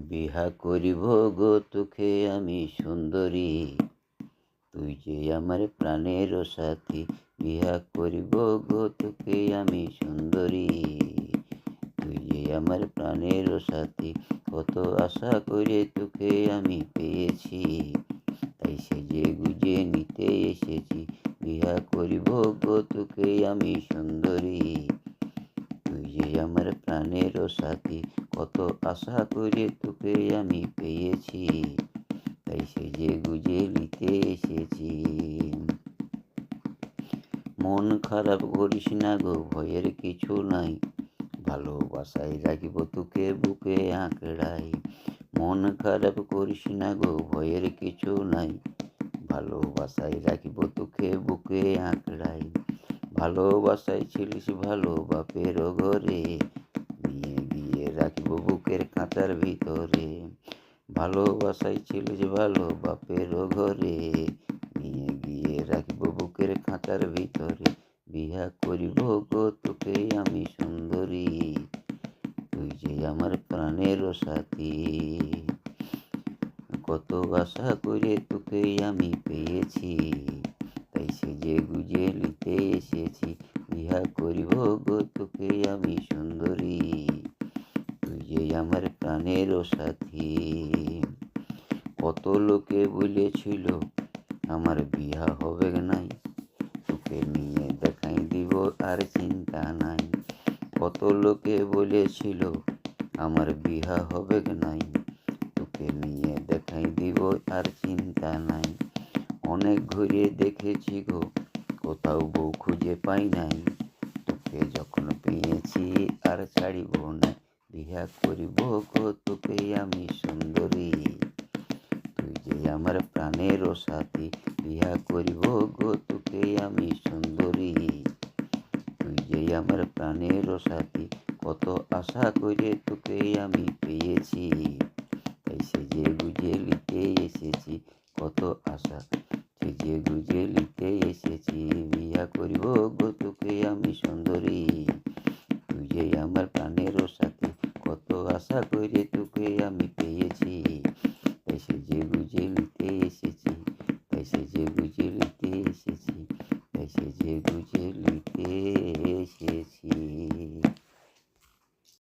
বিহা করিব গো তোকে আমি সুন্দরী, তুই যে আমার প্রাণের সাথী। বিহা করিব গো তোকে আমি সুন্দরী, তুই যে আমার প্রাণের সাথী। কত আশা করে তোকে আমি পেয়েছি, তাই সেজে গুজে নিতে এসেছি। বিহা করিব গো তোকে আমি সুন্দরী, তুই যে আমার প্রাণের সাথী। কত আশা করে তোকে আমি পেয়েছি, তাই সেজে গুজে নিতে এসেছি। মন খারাপ করিস না গো, ভয়ের কিছু নাই, ভালোবাসায় রাখিব তোকে বুকে আঁকড়াই। মন খারাপ করিস না গো, ভয়ের কিছু নাই, ভালোবাসায় রাখিব তোকে বুকে আঁকড়াই। ভালোবাসায় ছিলিস ভালো বাপের ঘরে, নিয়ে গিয়ে রাখিব বুকের খাঁচার ভিতরে। ভালোবাসায় ছিলিস ভালো বাপের ঘরে, নিয়ে গিয়ে রাখিব বুকের খাঁচার ভিতরে। বিহা করিব গো তোকে আমি সুন্দরী, তুই যে আমার প্রাণের সাথী। কত আশা করে তোকে আমি পেয়েছি, তাই সেজে গুজে নিতে এসেছি। বিহা করিব গো তোকে আমি সুন্দরী, তুই যে আমার প্রাণের সাথী। কত লোকে বলেছিল আমার বিহা হবে নাই, তোকে নিয়ে দেখাই দিব আর চিন্তা নাই। কত লোকে বলেছিল আমার বিহা হবে নাই, তোকে নিয়ে দেখাই দিব আর চিন্তা নাই। অনেক ঘুরে দেখেছি গো, কোথাও বউ খুঁজে পাই নাই, তোকে যখন পেয়েছি আর ছাড়িব না। বিহা করিব গো তোকে আমি সুন্দরী, তুই যে আমার প্রাণের সাথী। বিহা করিব গো তোকে আমি সুন্দরী, তুই যে আমার প্রাণের সাথী। কত আশা করে তোকে আমি পেয়েছি, তাই সেজে গুজে নিতে এসেছি। কত আশা সেজে গুজে নিতে এসেছি। বিহা করিব গো তোকে আমি সুন্দরী, তুই যে আমার প্রাণের সাথী। কত আশা করে তোকে আমি পেয়েছি।